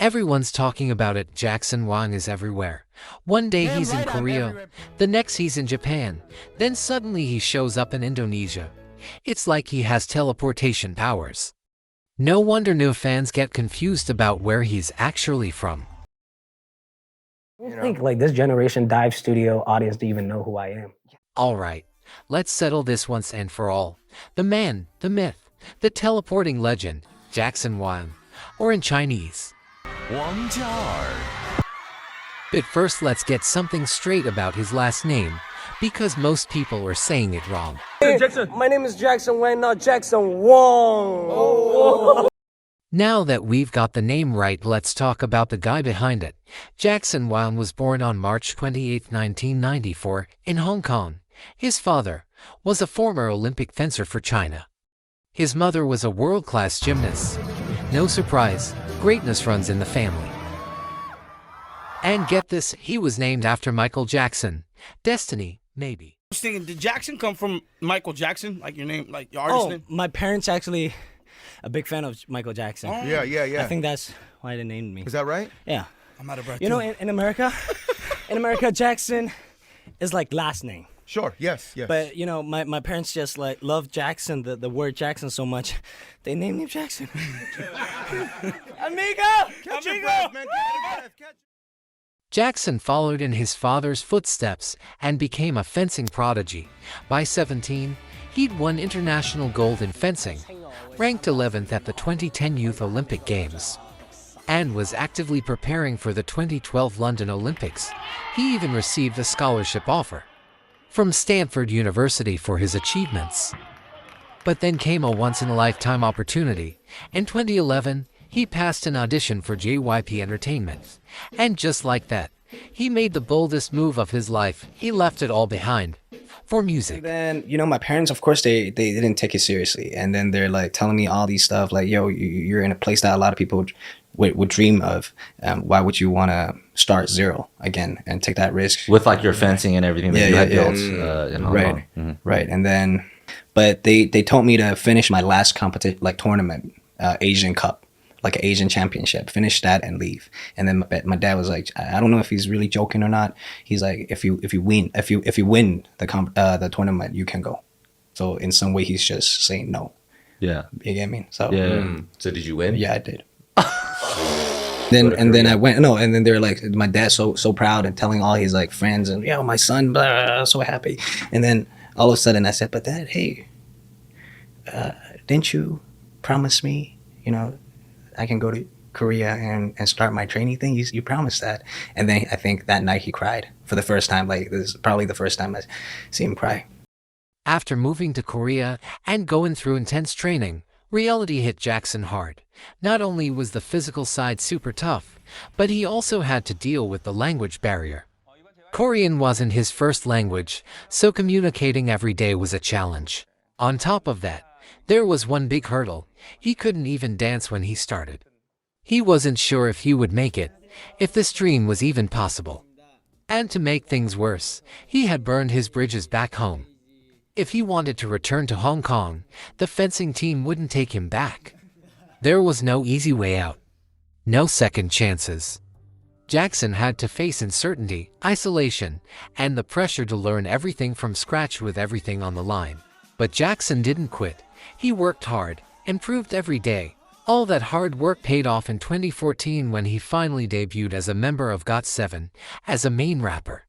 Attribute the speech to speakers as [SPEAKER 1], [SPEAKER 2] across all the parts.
[SPEAKER 1] Everyone's talking about it. Jackson Wang is everywhere. One day he's in Korea, the next he's in Japan, then suddenly he shows up in Indonesia. It's like he has teleportation powers. No wonder new fans get confused about where he's actually from.
[SPEAKER 2] I don't think like this generation dive studio audience to even know who I am.
[SPEAKER 1] Alright, let's settle this once and for all. The man, the myth, the teleporting legend, Jackson Wang, or in Chinese,
[SPEAKER 3] Wang Jiaer.
[SPEAKER 1] But first let's get something straight about his last name, because most people are saying it wrong.
[SPEAKER 2] Hey, my name is Jackson Wang, not Jackson Wong. Oh.
[SPEAKER 1] Now that we've got the name right, let's talk about the guy behind it. Jackson Wang was born on March 28, 1994, in Hong Kong. His father was a former Olympic fencer for China. His mother was a world-class gymnast. No surprise, greatness runs in the family. And get this, he was named after Michael Jackson. Destiny, maybe.
[SPEAKER 4] I was thinking, did Jackson come from Michael Jackson? Like your name, like your artist name?
[SPEAKER 5] My parents actually a big fan of Michael Jackson.
[SPEAKER 4] Oh.
[SPEAKER 3] Yeah.
[SPEAKER 5] I think that's why they named me.
[SPEAKER 3] Is that right?
[SPEAKER 5] Yeah.
[SPEAKER 4] I'm out of breath.
[SPEAKER 5] You know, in America, Jackson is like last name.
[SPEAKER 3] Sure. Yes.
[SPEAKER 5] But you know, my parents just like love Jackson, the word Jackson so much, they named him Jackson. Amigo!
[SPEAKER 3] Catch your breath, man. Catch your breath.
[SPEAKER 1] Jackson followed in his father's footsteps and became a fencing prodigy. By 17, he'd won international gold in fencing, ranked 11th at the 2010 Youth Olympic Games, and was actively preparing for the 2012 London Olympics. He even received a scholarship offer from Stanford University for his achievements. But then came a once-in-a-lifetime opportunity. In 2011, he passed an audition for JYP Entertainment. And just like that, he made the boldest move of his life. He left it all behind for music.
[SPEAKER 2] And then, you know, my parents, of course, they didn't take it seriously. And then they're like telling me all these stuff like, yo, you're in a place that a lot of people would dream of. Why would you want to start zero again and take that risk?
[SPEAKER 6] With like your fencing and everything that you had built in Hong Kong.
[SPEAKER 2] Mm-hmm. Right. And then, but they told me to finish my last competition, like tournament, Asian Cup, like an Asian championship, finish that and leave. And then my dad was like, I don't know if he's really joking or not. He's like, if you win the tournament, you can go. So in some way, he's just saying no.
[SPEAKER 6] Yeah.
[SPEAKER 2] You get me? So
[SPEAKER 6] So did you win?
[SPEAKER 2] yeah, I did. Then I went, and then they're like, my dad's so proud and telling all his like friends and my son, blah, so happy. And then all of a sudden I said, but Dad, hey, didn't you promise me, I can go to Korea and start my training thing? You promised that. And then I think that night he cried for the first time. Like, this is probably the first time I see him cry.
[SPEAKER 1] After moving to Korea and going through intense training, reality hit Jackson hard. Not only was the physical side super tough, but he also had to deal with the language barrier. Korean wasn't his first language, so communicating every day was a challenge. On top of that, there was one big hurdle. He couldn't even dance when he started. He wasn't sure if he would make it, if this dream was even possible. And to make things worse, he had burned his bridges back home. If he wanted to return to Hong Kong, the fencing team wouldn't take him back. There was no easy way out. No second chances. Jackson had to face uncertainty, isolation, and the pressure to learn everything from scratch with everything on the line. But Jackson didn't quit. He worked hard, improved every day. All that hard work paid off in 2014 when he finally debuted as a member of GOT7 as a main rapper.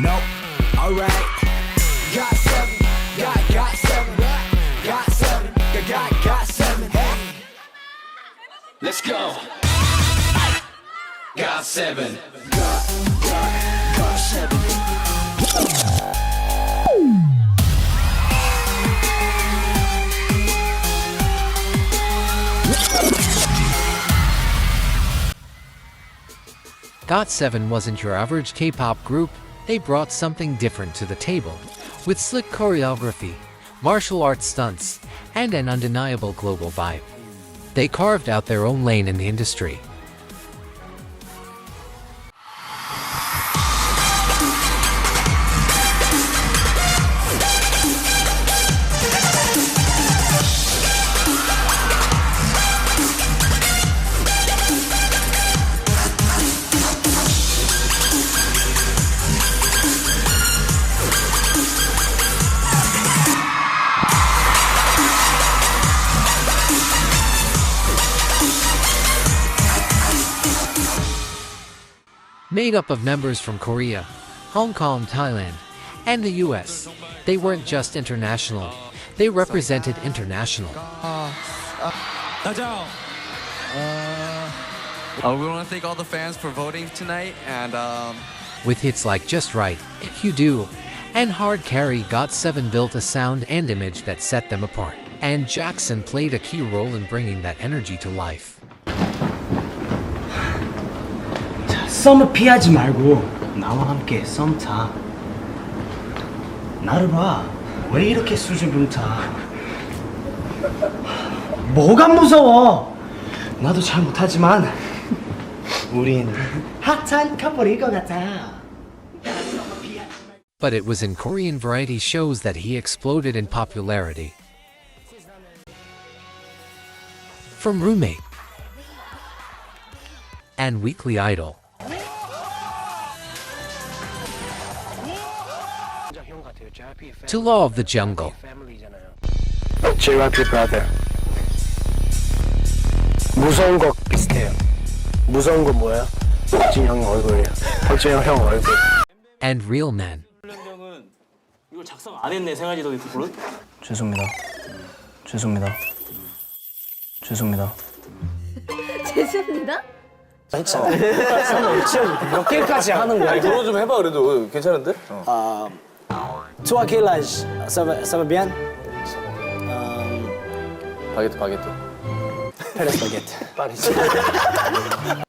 [SPEAKER 7] Nope. Alright. Got seven. Got seven. Got seven. Got seven. Hey. Let's go. Got seven. Got seven.
[SPEAKER 1] GOT7 wasn't your average K-pop group. They brought something different to the table, with slick choreography, martial arts stunts, and an undeniable global vibe. They carved out their own lane in the industry. Made up of members from Korea, Hong Kong, Thailand, and the US. They weren't just international, they represented international.
[SPEAKER 8] We want to thank all the fans for voting tonight, and
[SPEAKER 1] With hits like Just Right, If You Do, and Hard Carry, GOT7 built a sound and image that set them apart. And Jackson played a key role in bringing that energy to life.
[SPEAKER 2] 썸을 피하지 말고 나와 함께 썸 타. 나를 봐. 왜 이렇게 수줍음 타? 뭐가 무서워? 나도 잘 못하지만 우린 핫한 커플일 것 같아.
[SPEAKER 1] But it was in Korean variety shows that he exploded in popularity. From Roommate and Weekly Idol. To Law of the Jungle.
[SPEAKER 9] JYP brother. 무서운 거 비슷해요. 무서운 거 뭐야? 박진영 형 얼굴이야. 박진영 형 얼굴.
[SPEAKER 1] And Real Men.
[SPEAKER 5] 이거 작성 안 했네 생활지도 부른?
[SPEAKER 2] 죄송합니다. 죄송합니다. 죄송합니다.
[SPEAKER 10] 죄송합니다.
[SPEAKER 9] 몇 개까지 하는 거야?
[SPEAKER 8] 도로 좀 해봐 그래도 괜찮은데?
[SPEAKER 9] Toi quel âge? Ça va bien?
[SPEAKER 8] 바게트.
[SPEAKER 9] Paris baguette.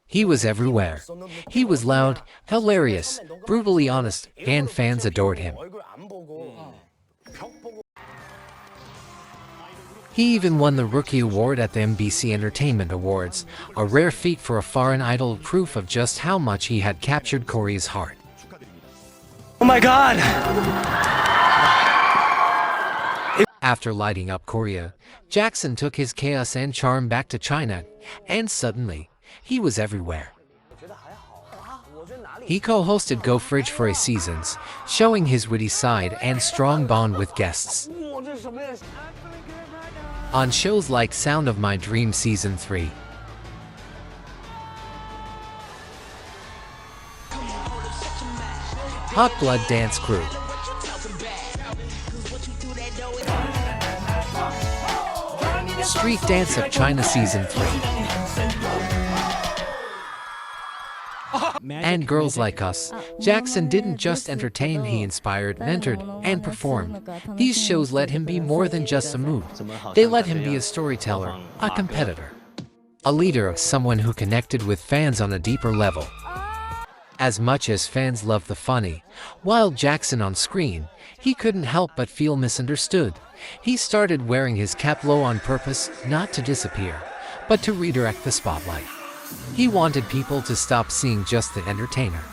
[SPEAKER 1] He was everywhere. He was loud, hilarious, brutally honest, and fans adored him. He even won the Rookie Award at the MBC Entertainment Awards, a rare feat for a foreign idol, proof of just how much he had captured Korea's heart.
[SPEAKER 2] Oh my god.
[SPEAKER 1] After lighting up Korea, Jackson took his chaos and charm back to China, and suddenly, he was everywhere. He co-hosted Go Fridge for a seasons, showing his witty side and strong bond with guests. On shows like Sound of My Dream Season 3. Hot Blood Dance Crew. Street Dance of China Season 3. And Girls Like Us. Jackson didn't just entertain, he inspired, mentored, and performed. These shows let him be more than just a move. They let him be a storyteller, a competitor, a leader, someone who connected with fans on a deeper level. As much as fans loved the funny, wild Jackson on screen, he couldn't help but feel misunderstood. He started wearing his cap low on purpose, not to disappear, but to redirect the spotlight. He wanted people to stop seeing just the entertainer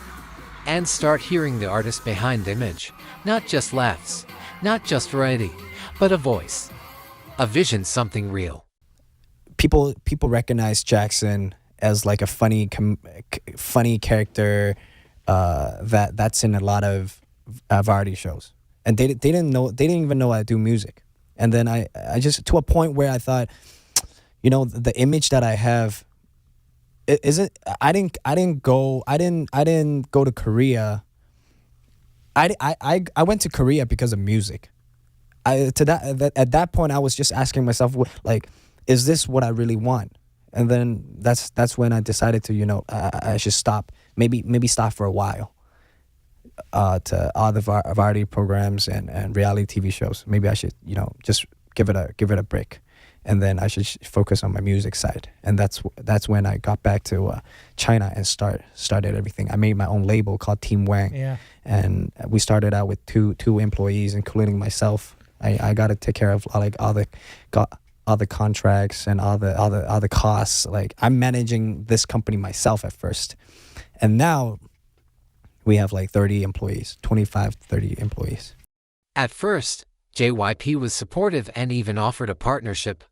[SPEAKER 1] and start hearing the artist behind the image. Not just laughs, not just variety, but a voice, a vision, something real.
[SPEAKER 11] People recognize Jackson as like a funny character that's in a lot of variety shows, and they didn't even know I do music. And then I just, to a point where I thought, you know, the image that I have, I didn't go to Korea. I went to Korea because of music. At that point I was just asking myself, like, is this what I really want? And then that's when I decided to, you know, I should stop, maybe stop for a while, to all the variety programs and reality TV shows. Maybe I should, you know, just give it a break, and then I should focus on my music side. And that's when I got back to China and started everything. I made my own label called Team Wang.
[SPEAKER 12] Yeah.
[SPEAKER 11] And we started out with two employees, including myself. I got to take care of all the contracts and all the costs. Like, I'm managing this company myself at first, and now we have like 30 employees, 25 to 30 employees.
[SPEAKER 1] At first, JYP was supportive and even offered a partnership,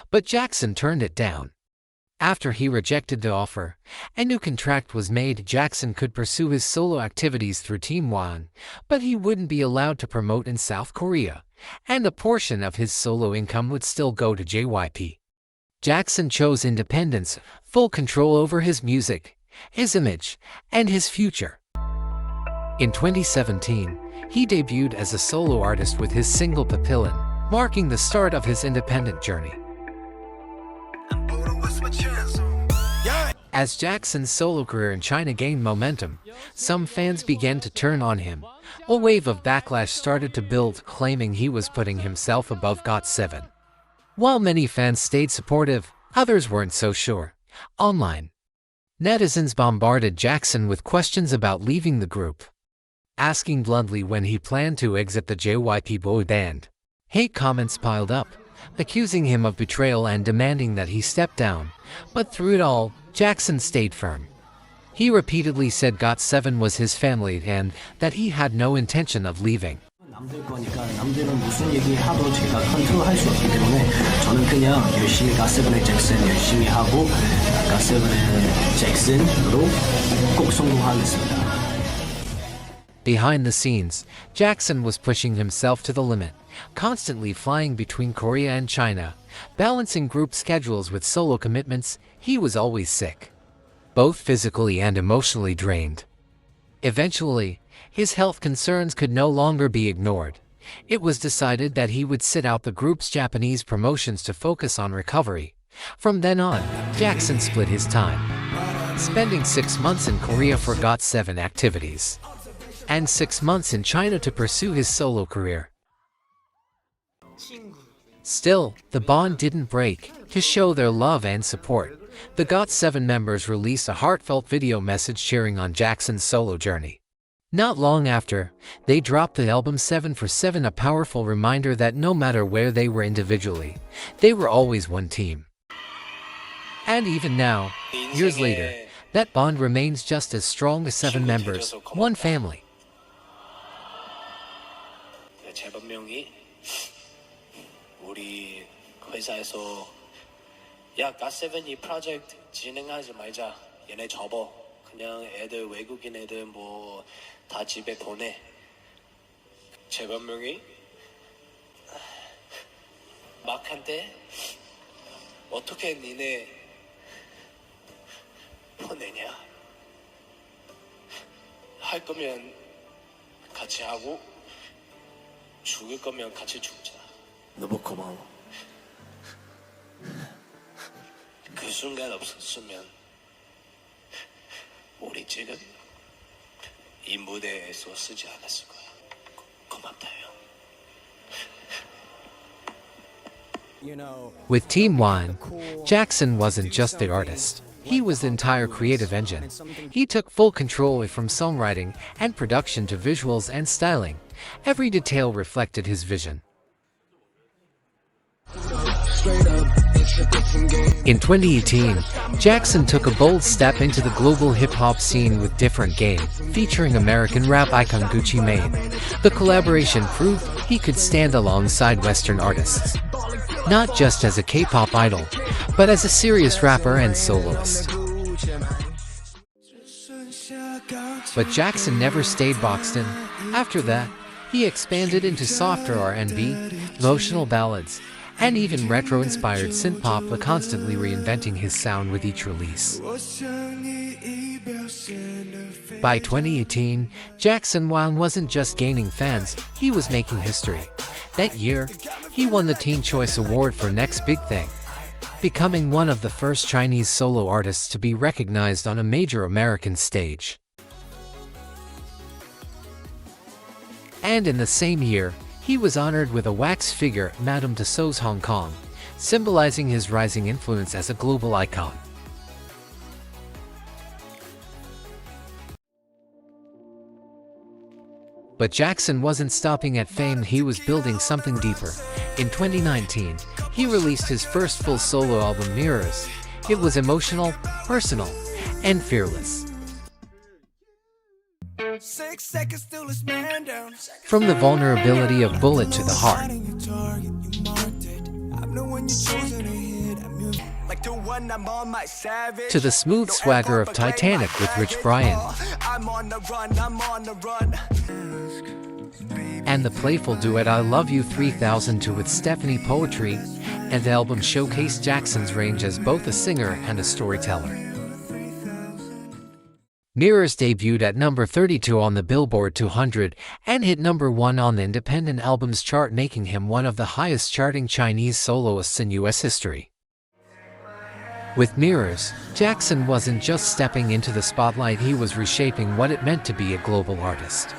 [SPEAKER 1] but Jackson turned it down. After he rejected the offer, a new contract was made. Jackson could pursue his solo activities through Team One, but he wouldn't be allowed to promote in South Korea, and a portion of his solo income would still go to JYP. Jackson chose independence, full control over his music, his image, and his future. In 2017, he debuted as a solo artist with his single Papillon, marking the start of his independent journey. As Jackson's solo career in China gained momentum, some fans began to turn on him. A wave of backlash started to build, claiming he was putting himself above GOT7. While many fans stayed supportive, others weren't so sure. Online, netizens bombarded Jackson with questions about leaving the group, asking bluntly when he planned to exit the JYP boy band. Hate comments piled up, accusing him of betrayal and demanding that he step down. But through it all, Jackson stayed firm. He repeatedly said GOT7 was his family and that he had no intention of leaving.
[SPEAKER 9] 남들 거니까 남들은 무슨 얘기하도 제가 컨트롤할 수 없기 때문에 저는 그냥 열심히 갓세븐의 잭슨 열심히 하고 갓세븐의 잭슨으로 꼭 성공하겠습니다.
[SPEAKER 1] Behind the scenes, Jackson was pushing himself to the limit, constantly flying between Korea and China, balancing group schedules with solo commitments. He was always sick, both physically and emotionally drained. Eventually, his health concerns could no longer be ignored. It was decided that he would sit out the group's Japanese promotions to focus on recovery. From then on, Jackson split his time, spending 6 months in Korea for GOT7 activities, and 6 months in China to pursue his solo career. Still, the bond didn't break. To show their love and support, the GOT7 members released a heartfelt video message cheering on Jackson's solo journey. Not long after, they dropped the album 7 for 7, a powerful reminder that no matter where they were individually, they were always one team. And even now, years later, that bond remains just as strong as 7 members, one family.
[SPEAKER 9] 재범명이 우리 회사에서 야 갓세븐 이 프로젝트 진행하지 말자 얘네 접어 그냥 애들 외국인 애들 뭐 다 집에 보내 재범명이 막한테 어떻게 니네 보내냐 할 거면 같이 하고 죽을 거면 같이 죽자. 너무 고마워. 그 순간 없었으면 우리 지금 이 무대에서 쓰지 않았을 거야. 고맙다 형.
[SPEAKER 1] With Team One, Jackson wasn't just the artist. He was the entire creative engine. He took full control from songwriting and production to visuals and styling. Every detail reflected his vision. In 2018, Jackson took a bold step into the global hip-hop scene with Different Game, featuring American rap icon Gucci Mane. The collaboration proved he could stand alongside Western artists, not just as a K-pop idol, but as a serious rapper and soloist. But Jackson never stayed boxed in. After that, he expanded into softer R&B, emotional ballads, and even retro-inspired synth-pop, constantly reinventing his sound with each release. By 2018, Jackson Wang wasn't just gaining fans, he was making history. That year, he won the Teen Choice Award for Next Big Thing, becoming one of the first Chinese solo artists to be recognized on a major American stage. And in the same year, he was honored with a wax figure, Madame Tussauds Hong Kong, symbolizing his rising influence as a global icon. But Jackson wasn't stopping at fame, he was building something deeper. In 2019, he released his first full solo album, Mirrors. It was emotional, personal, and fearless. From the vulnerability of Bullet to the heart, to the smooth swagger of Titanic with Rich Brian, and the playful duet I Love You 3002 with Stephanie Poetry, and the album showcased Jackson's range as both a singer and a storyteller. Mirrors debuted at number 32 on the Billboard 200 and hit number 1 on the Independent Albums chart, making him one of the highest charting Chinese soloists in US history. With Mirrors, Jackson wasn't just stepping into the spotlight, he was reshaping what it meant to be a global artist.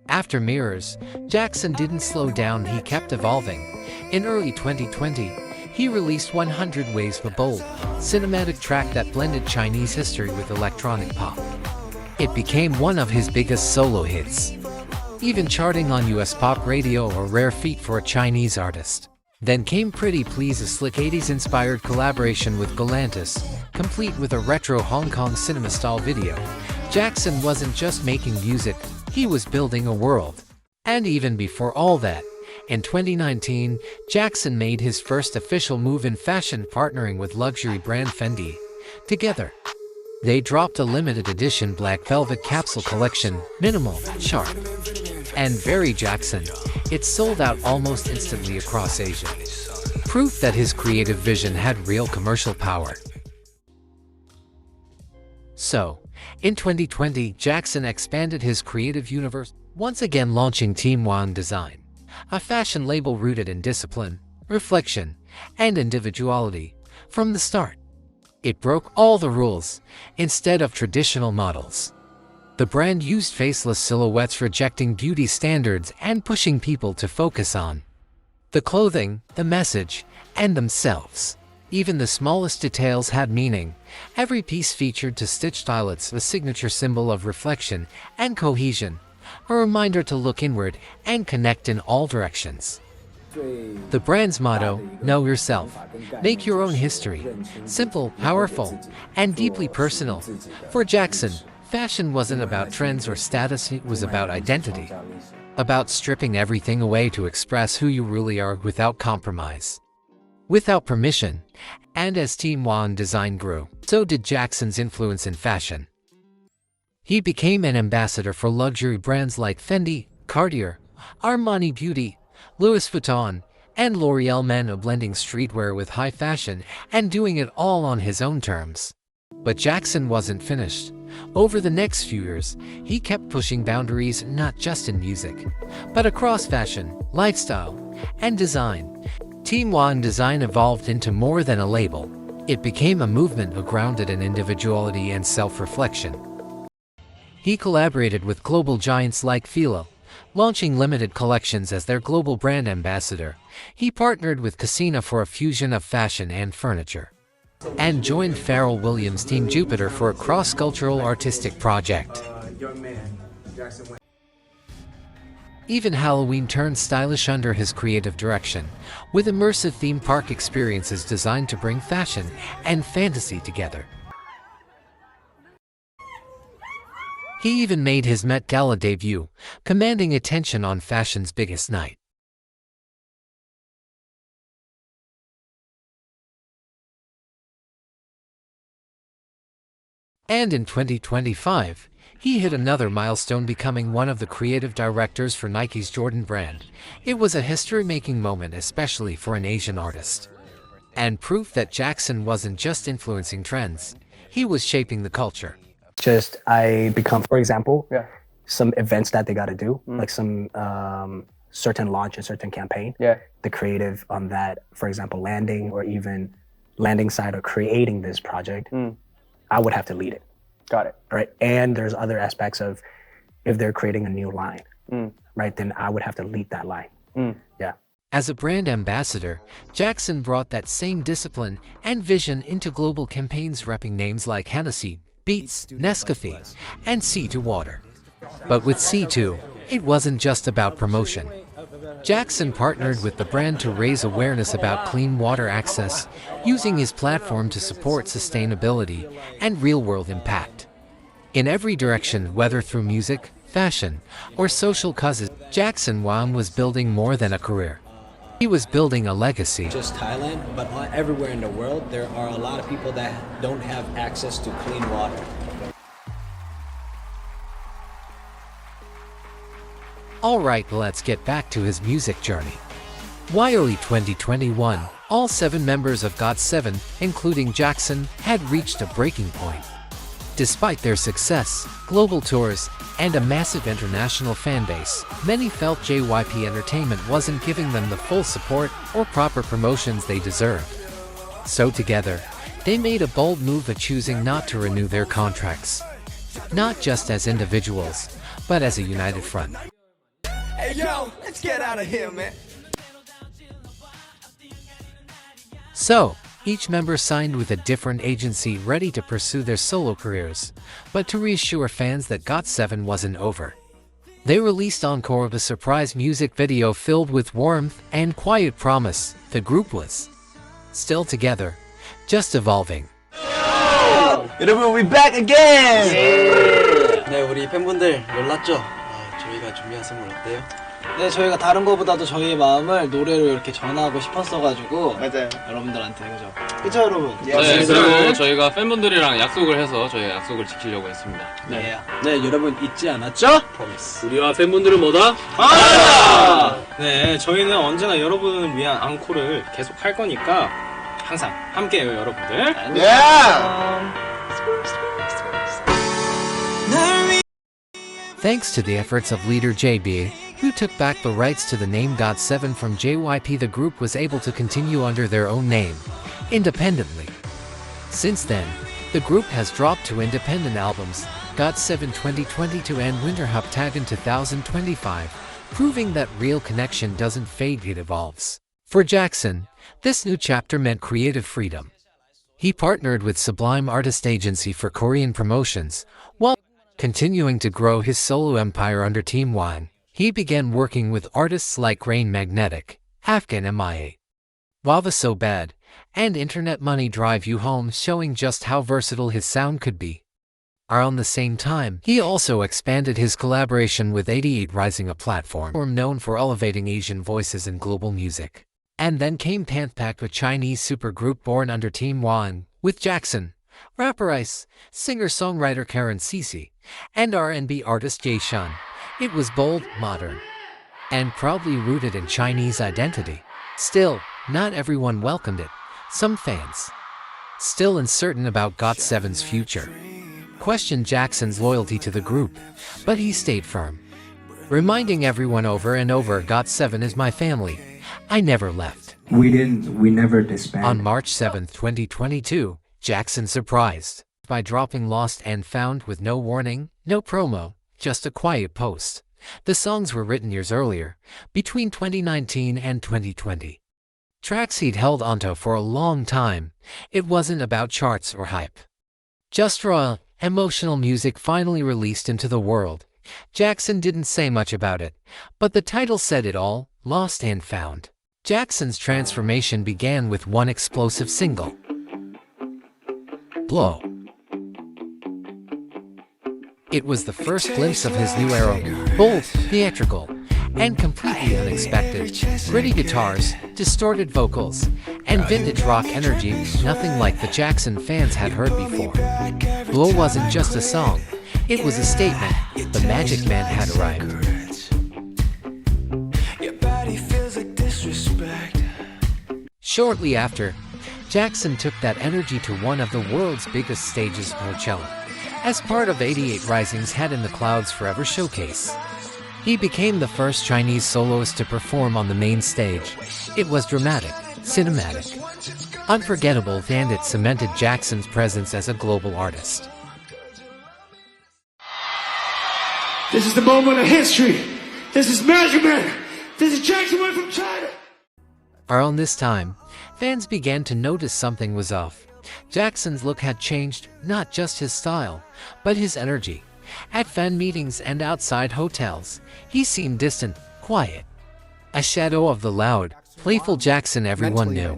[SPEAKER 1] After Mirrors, Jackson didn't slow down, he kept evolving. In early 2020, he released 100 Ways for Bold, cinematic track that blended Chinese history with electronic pop. It became one of his biggest solo hits, even charting on US pop radio, a rare feat for a Chinese artist. Then came Pretty Please, a slick 80s-inspired collaboration with Galantis, complete with a retro Hong Kong cinema-style video. Jackson wasn't just making music, he was building a world. And even before all that, in 2019, Jackson made his first official move in fashion, partnering with luxury brand Fendi. Together, they dropped a limited edition black velvet capsule collection, minimal, sharp, and very Jackson. It sold out almost instantly across Asia. Proof that his creative vision had real commercial power. So, in 2020, Jackson expanded his creative universe, once again launching Team Wang Design, a fashion label rooted in discipline, reflection, and individuality. From the start, it broke all the rules. Instead of traditional models, the brand used faceless silhouettes, rejecting beauty standards and pushing people to focus on the clothing, the message, and themselves. Even the smallest details had meaning. Every piece featured to stitched eyelets, a signature symbol of reflection and cohesion, a reminder to look inward and connect in all directions. The brand's motto, know yourself, make your own history. Simple, powerful, and deeply personal. For Jackson, fashion wasn't about trends or status, it was about identity. About stripping everything away to express who you really are without compromise, without permission. And as Team Wang Design grew, so did Jackson's influence in fashion. He became an ambassador for luxury brands like Fendi, Cartier, Armani Beauty, Louis Vuitton, and L'Oreal Men, blending streetwear with high fashion and doing it all on his own terms. But Jackson wasn't finished. Over the next few years, he kept pushing boundaries, not just in music, but across fashion, lifestyle, and design. Team Wang Design evolved into more than a label. It became a movement grounded in individuality and self-reflection. He collaborated with global giants like Fila, launching limited collections as their global brand ambassador. He partnered with Cassina for a fusion of fashion and furniture, and joined Pharrell Williams' Team Jupiter for a cross-cultural artistic project. Even Halloween turned stylish under his creative direction, with immersive theme park experiences designed to bring fashion and fantasy together. He even made his Met Gala debut, commanding attention on fashion's biggest night. And in 2025, he hit another milestone, becoming one of the creative directors for Nike's Jordan brand. It was a history-making moment, especially for an Asian artist, and proof that Jackson wasn't just influencing trends, he was shaping the culture.
[SPEAKER 11] Just I become, for example, some events that they got to do, like some certain launch, a certain campaign. The creative on that, for example, landing or even landing side or creating this project, I would have to lead it.
[SPEAKER 10] Got it.
[SPEAKER 11] Right. And there's other aspects of if they're creating a new line, right, then I would have to lead that line. Yeah.
[SPEAKER 1] As a brand ambassador, Jackson brought that same discipline and vision into global campaigns, repping names like Hennessy, Beats, Nescafe, and C2 Water. But with C2, it wasn't just about promotion. Jackson partnered with the brand to raise awareness about clean water access, using his platform to support sustainability and real-world impact. In every direction, whether through music, fashion, or social causes, Jackson Wang was building more than a career. He was building a legacy.
[SPEAKER 9] Just Thailand, but everywhere in the world, there are a lot of people that don't have access to clean water.
[SPEAKER 1] Alright, let's get back to his music journey. By early 2021, all 7 members of GOT7, including Jackson, had reached a breaking point. Despite their success, global tours, and a massive international fan base, many felt JYP Entertainment wasn't giving them the full support or proper promotions they deserved. So together, they made a bold move of choosing not to renew their contracts. Not just as individuals, but as a united front.
[SPEAKER 7] Hey yo, let's get out of here, man.
[SPEAKER 1] So, each member signed with a different agency ready to pursue their solo careers, but to reassure fans that GOT7 wasn't over. They released Encore, a surprise music video filled with warmth and quiet promise. The group was still together, just evolving.
[SPEAKER 5] 여러분, we back again! 네, 우리 팬분들 놀랐죠? 저희가 준비한 선물 어때요?
[SPEAKER 9] 네, 저희가 다른 거보다도 저희의 마음을 노래로 이렇게 전하고 싶었어가지고
[SPEAKER 5] 맞아요.
[SPEAKER 9] 여러분들한테 그죠? 그쵸 여러분?
[SPEAKER 10] 네, 그리고 저희가 팬분들이랑 약속을 해서 저희 약속을 지키려고 했습니다.
[SPEAKER 9] 네, 여러분 잊지 않았죠?
[SPEAKER 10] 우리와 팬분들은 뭐다?
[SPEAKER 5] 네, 저희는 언제나 여러분을 위한 앙코를 계속 할 거니까 항상 함께해요, 여러분들.
[SPEAKER 1] Thanks to the efforts of leader JB, who took back the rights to the name GOT7 from JYP, the group was able to continue under their own name, independently. Since then, the group has dropped 2 independent albums, GOT7 2022 and Winter Haptagon 2025, proving that real connection doesn't fade, it evolves. For Jackson, this new chapter meant creative freedom. He partnered with Sublime Artist Agency for Korean promotions, while continuing to grow his solo empire under Team One. He began working with artists like Rain Magnetic, Afghan MIA, While the So Bad, and Internet Money Drive You Home, showing just how versatile his sound could be. Around the same time, he also expanded his collaboration with 88 Rising, a platform known for elevating Asian voices in global music. And then came Pantpak, a Chinese supergroup born under Team One, with Jackson, rapper Ice, singer-songwriter Karen Cici, and R&B artist Jay Shun. It was bold, modern, and proudly rooted in Chinese identity. Still, not everyone welcomed it. Some fans, still uncertain about GOT7's future, questioned Jackson's loyalty to the group, but he stayed firm, reminding everyone over and over, GOT7 is my family. I never left.
[SPEAKER 9] We never disbanded.
[SPEAKER 1] On March 7, 2022, Jackson surprised by dropping Lost and Found with no warning, no promo, just a quiet post. The songs were written years earlier, between 2019 and 2020. Tracks he'd held onto for a long time. It wasn't about charts or hype. Just raw, emotional music finally released into the world. Jackson didn't say much about it, but the title said it all, Lost and Found. Jackson's transformation began with one explosive single, Blow. It was the first glimpse of his new era, bold, theatrical, and completely unexpected. Gritty guitars, distorted vocals, and vintage rock energy, nothing like the Jackson fans had heard before. Blow wasn't just a song, it was a statement. The Magic Man had arrived. Shortly after, Jackson took that energy to one of the world's biggest stages, Coachella, as part of 88 Rising's Head in the Clouds Forever showcase. He became the first Chinese soloist to perform on the main stage. It was dramatic, cinematic, unforgettable, and it cemented Jackson's presence as a global artist.
[SPEAKER 7] This is the moment of history. This is Magic Man. This is Jackson Went from China.
[SPEAKER 1] Around this time, fans began to notice something was off. Jackson's look had changed, not just his style, but his energy. At fan meetings and outside hotels, he seemed distant, quiet. A shadow of the loud, playful Jackson everyone knew.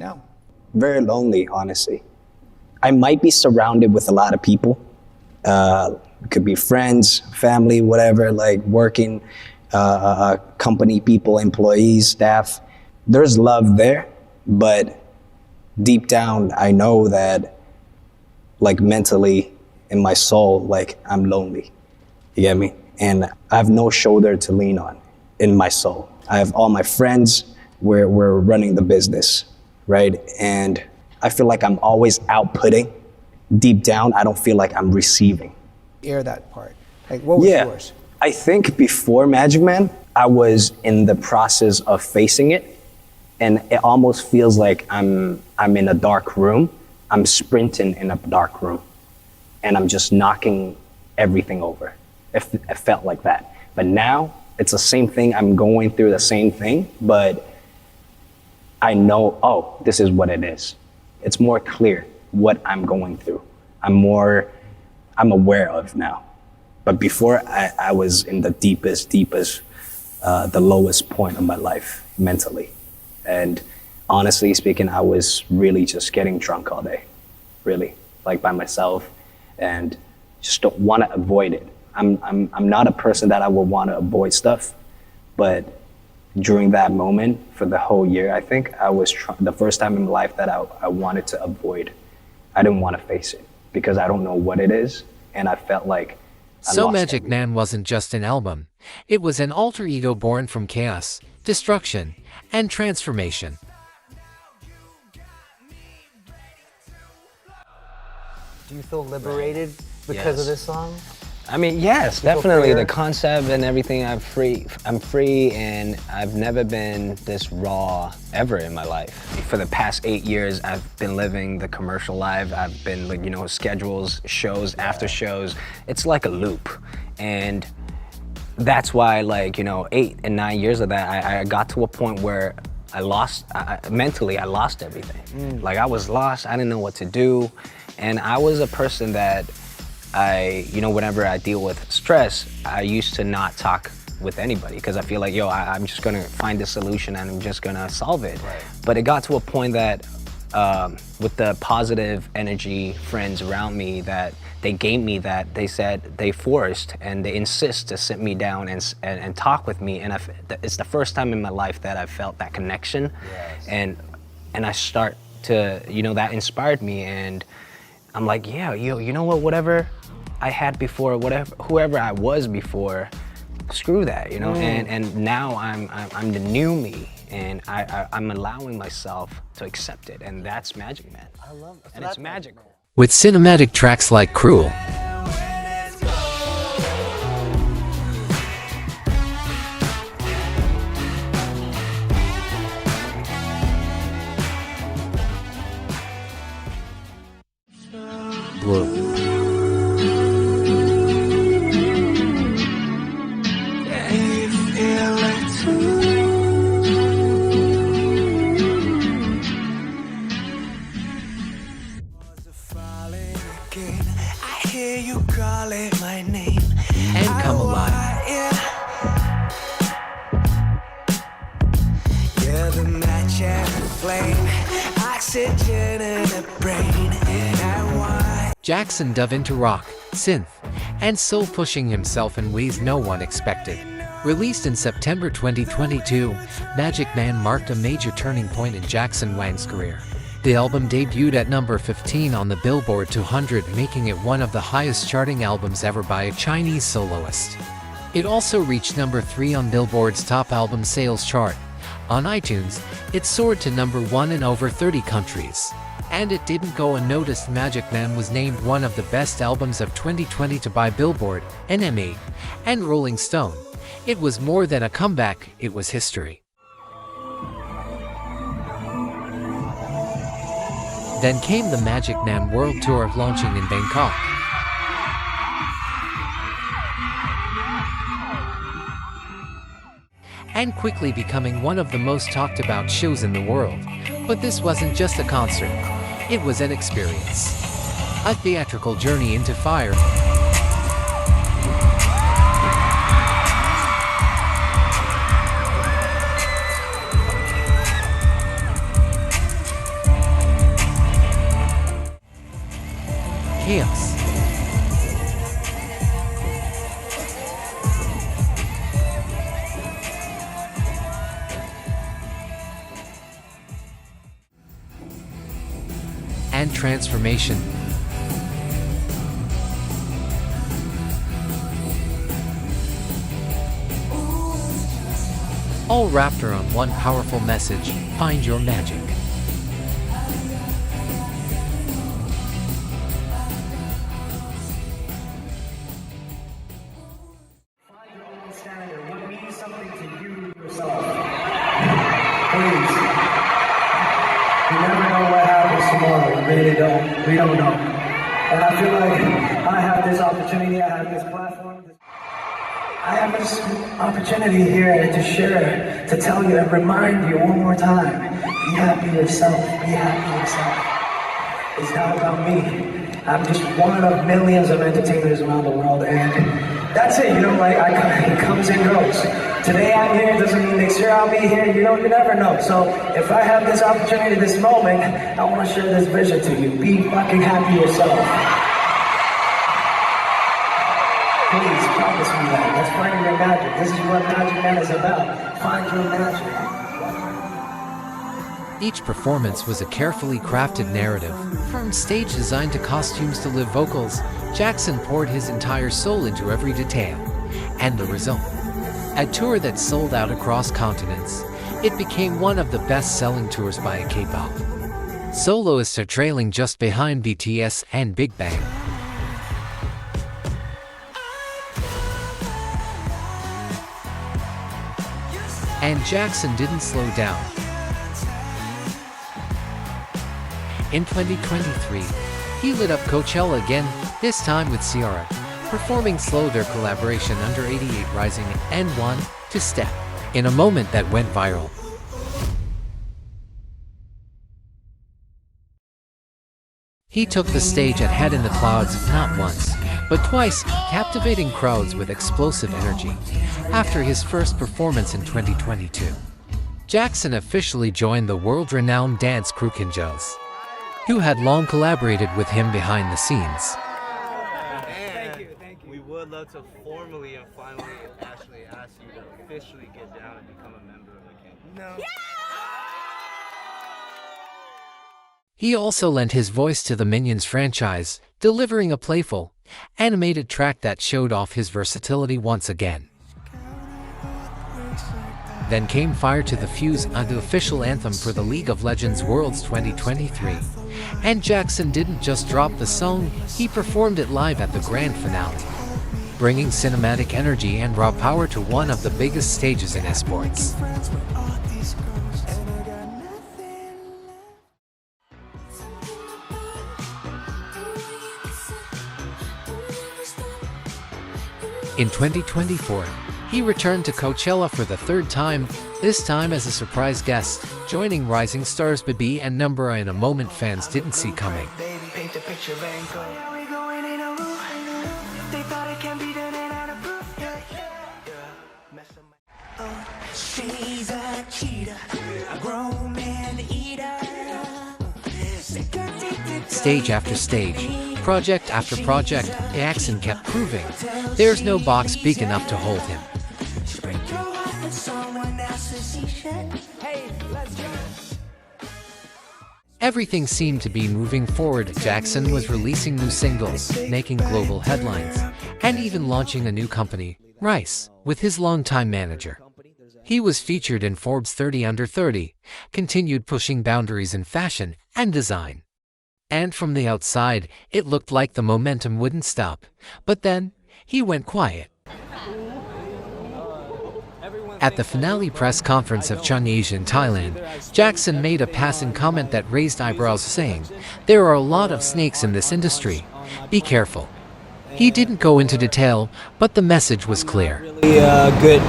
[SPEAKER 2] Very lonely, honestly. I might be surrounded with a lot of people. It could be friends, family, whatever, like working, company people, employees, staff. There's love there, but deep down, I know that, like mentally, in my soul, like I'm lonely. You get me? And I have no shoulder to lean on in my soul. I have all my friends. We're running the business, right? And I feel like I'm always outputting deep down, I don't feel like I'm receiving.
[SPEAKER 11] Air that part. Like, what was yours?
[SPEAKER 2] I think before Magic Man, I was in the process of facing it, and it almost feels like I'm in a dark room. I'm sprinting in a dark room, and I'm just knocking everything over. It felt like that. But now it's the same thing. I'm going through the same thing, but I know, oh, this is what it is. It's more clear what I'm going through. I'm aware of now. But before, I was in the deepest, the lowest point of my life mentally. And honestly speaking, I was really just getting drunk all day, really, like by myself, and just don't want to avoid it. I'm not a person that I would want to avoid stuff, but during that moment, for the whole year, I think I was the first time in my life that I wanted to avoid. I didn't want to face it because I don't know what it is, and I felt like
[SPEAKER 1] So Magic Man wasn't just an album. It was an alter ego born from chaos, destruction, and transformation.
[SPEAKER 12] Do you feel liberated because of this song?
[SPEAKER 2] I mean, yes, definitely. The concept and everything, I'm free, and I've never been this raw ever in my life. For the past 8 years, I've been living the commercial life. I've been, like, schedules, shows, after shows. It's like a loop. And that's why, 8 and 9 years of that, I got to a point where mentally, I lost everything. Like, I was lost, I didn't know what to do. And I was a person that whenever I deal with stress, I used to not talk with anybody because I feel like, I'm just gonna find a solution and I'm just gonna solve it. Right. But it got to a point that with the positive energy friends around me that they gave me that, they said they forced and they insist to sit me down and talk with me. And it's the first time in my life that I felt that connection. Yes. And I start to, that inspired me, and I'm like, you know what, whatever I had before, whoever I was before, screw that, and now I'm the new me, and I'm allowing myself to accept it, and that's Magic Man.
[SPEAKER 12] I love it.
[SPEAKER 1] And it's magical. With cinematic tracks like Cruel, Blue, and Come Alive.
[SPEAKER 13] You're the match and the flame, oxygen in the brain, and I want.
[SPEAKER 1] Jackson dove into rock, synth, and soul, pushing himself in ways no one expected. Released in September 2022, Magic Man marked a major turning point in Jackson Wang's career. The album debuted at number 15 on the Billboard 200, making it one of the highest charting albums ever by a Chinese soloist. It also reached number 3 on Billboard's top album sales chart. On iTunes, it soared to number 1 in over 30 countries. And it didn't go unnoticed. Magic Man was named one of the best albums of 2020 by Billboard, NME, and Rolling Stone. It was more than a comeback, it was history. Then came the Magic Man World Tour, launching in Bangkok. And quickly becoming one of the most talked about shows in the world. But this wasn't just a concert, it was an experience. A theatrical journey into fire. Chaos. And transformation. All wrapped around one powerful message: find your magic.
[SPEAKER 9] that we don't know. And I feel like I have this opportunity, I have this platform. I have this opportunity here to share, to tell you and remind you one more time. Be happy yourself, be happy yourself. It's not about me. I'm just one of millions of entertainers around the world, and that's it, you know, like, it comes and goes. Today I'm here, doesn't mean next year I'll be here, you know, you never know. So if I have this opportunity, this moment, I want to share this vision to you. Be fucking happy yourself. Please, promise me that. Let's find your magic. This is what Magic Man is about. Find your magic.
[SPEAKER 1] Each performance was a carefully crafted narrative. From stage design to costumes to live vocals, Jackson poured his entire soul into every detail. And the result? A tour that sold out across continents. It became one of the best-selling tours by a K-pop. Soloists are trailing just behind BTS and Big Bang. And Jackson didn't slow down. In 2023, he lit up Coachella again, this time with Ciara, performing Slow, their collaboration under 88 Rising, and One to Step, in a moment that went viral. He took the stage at Head in the Clouds not once, but twice, captivating crowds with explosive energy. After his first performance in 2022, Jackson officially joined the world-renowned dance crew Kinjaz, who had long collaborated with him behind the scenes.
[SPEAKER 5] Thank you. We would love to formally and finally actually ask you to officially get down and become a member of the King. No. Yeah!
[SPEAKER 1] He also lent his voice to the Minions franchise, delivering a playful, animated track that showed off his versatility once again. Then came Fire to the Fuse, the official anthem for the League of Legends Worlds 2023. And Jackson didn't just drop the song, he performed it live at the grand finale, bringing cinematic energy and raw power to one of the biggest stages in esports. In 2024, he returned to Coachella for the third time, this time as a surprise guest, joining rising stars Bibi and Numbera in a moment fans didn't see coming. Stage after stage, project after project, Jackson kept proving there's no box big enough to hold him. Everything seemed to be moving forward. Jackson was releasing new singles, making global headlines, and even launching a new company, Rice, with his longtime manager. He was featured in Forbes 30 Under 30, continued pushing boundaries in fashion and design. And from the outside, it looked like the momentum wouldn't stop. But then, he went quiet. At the finale press conference of Chang'e in Thailand, Jackson made a passing comment that raised eyebrows, saying, "There are a lot of snakes in this industry. Be careful." He didn't go into detail, but the message was clear.
[SPEAKER 9] Really good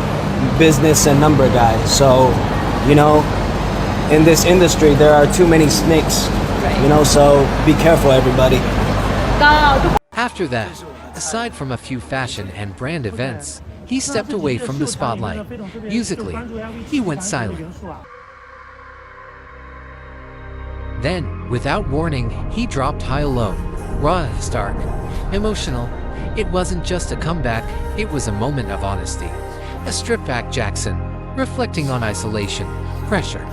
[SPEAKER 9] business and number guy. So, you know, in this industry, there are too many snakes. You know, so be careful, everybody.
[SPEAKER 1] After that, aside from a few fashion and brand events, he stepped away from the spotlight. Musically, he went silent. Then, without warning, he dropped High Low, raw, stark, emotional. It wasn't just a comeback, it was a moment of honesty. A stripped-back Jackson, reflecting on isolation, pressure,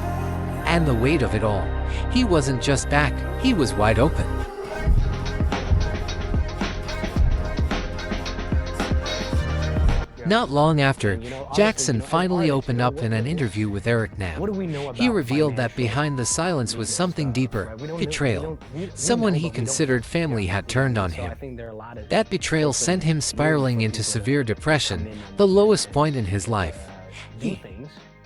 [SPEAKER 1] and the weight of it all. He wasn't just back, he was wide open. Not long after, Jackson finally opened up in an interview with Eric Nam. He revealed that behind the silence was something deeper, betrayal. Someone he considered family had turned on him. That betrayal sent him spiraling into severe depression, the lowest point in his life. He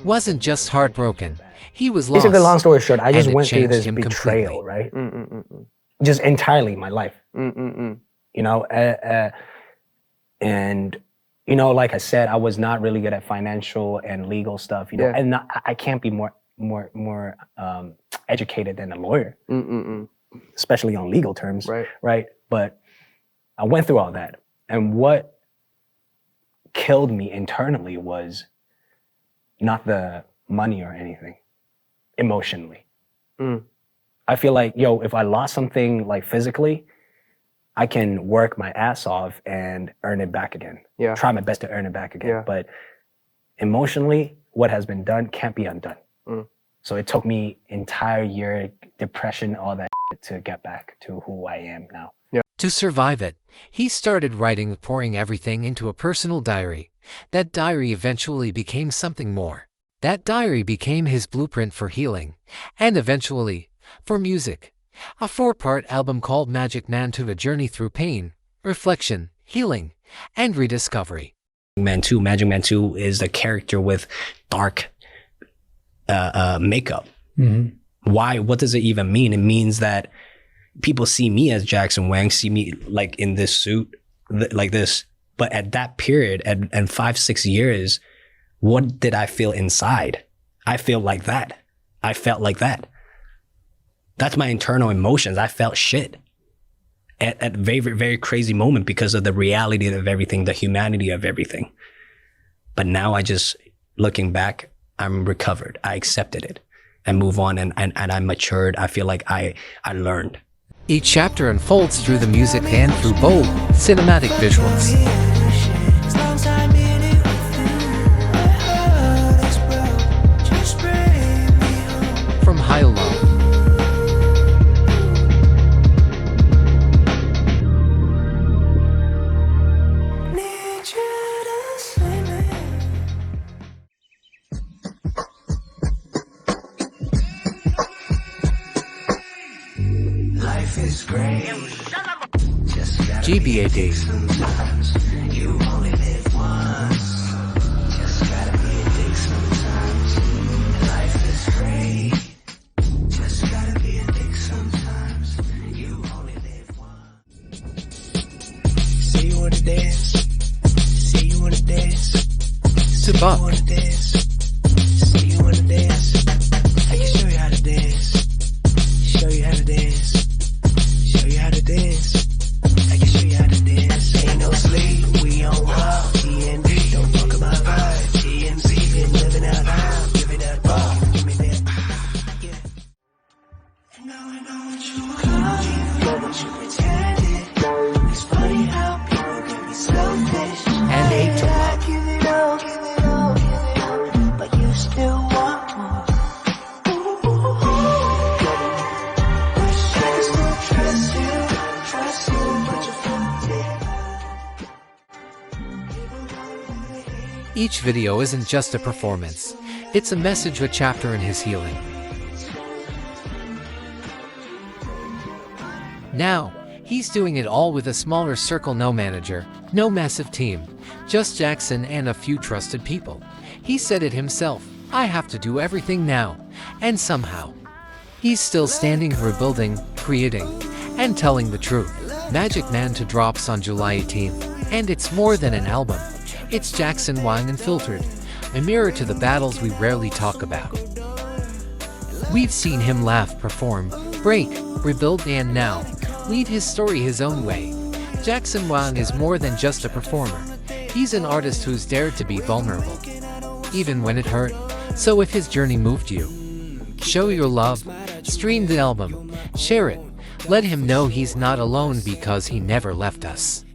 [SPEAKER 1] wasn't just heartbroken, he was lost.
[SPEAKER 12] Basically, long story short, I just
[SPEAKER 1] and it
[SPEAKER 12] went through
[SPEAKER 1] changed
[SPEAKER 12] this
[SPEAKER 1] him
[SPEAKER 12] betrayal,
[SPEAKER 1] completely.
[SPEAKER 12] right?
[SPEAKER 2] just entirely my life. You know, and you know, like I said, I was not really good at financial and legal stuff. You know, and I can't be more educated than a lawyer, especially on legal terms, right? But I went through all that, and what killed me internally was not the money or anything, emotionally. I feel like, yo, if I lost something like physically, I can work my ass off and earn it back again. Try my best to earn it back again. But emotionally, what has been done can't be undone. So it took me entire year, depression, all that to get back to who I am now.
[SPEAKER 1] To survive it, he started writing, pouring everything into a personal diary. That diary eventually became something more. That diary became his blueprint for healing, and eventually, for music. A 4-part album called Magic Man 2: A Journey Through Pain, Reflection, Healing, and Rediscovery.
[SPEAKER 2] Magic Man 2 is a character with dark makeup. Why? What does it even mean? It means that people see me as Jackson Wang, see me like in this suit, like this. But at that period, and 5-6 years, what did I feel inside? I feel like that. I felt like that. That's my internal emotions. I felt shit at a very, very crazy moment because of the reality of everything, the humanity of everything. But now I just, looking back, I'm recovered. I accepted it and move on, and I matured. I feel like I learned.
[SPEAKER 1] Each chapter unfolds through the music and through bold, cinematic visuals. From High Low, GBAD. To Buck. And Hate to Love. Each video isn't just a performance, it's a message, a chapter in his healing. Now, he's doing it all with a smaller circle, no manager, no massive team, just Jackson and a few trusted people. He said it himself, I have to do everything now, and somehow. He's still standing, rebuilding, creating, and telling the truth. Magic Man 2 drops on July 18th, and it's more than an album. It's Jackson Wang Unfiltered, a mirror to the battles we rarely talk about. We've seen him laugh, perform, break, rebuild, and now lead his story his own way. Jackson Wang is more than just a performer. He's an artist who's dared to be vulnerable, even when it hurt. So if his journey moved you, show your love, stream the album, share it, let him know he's not alone because he never left us.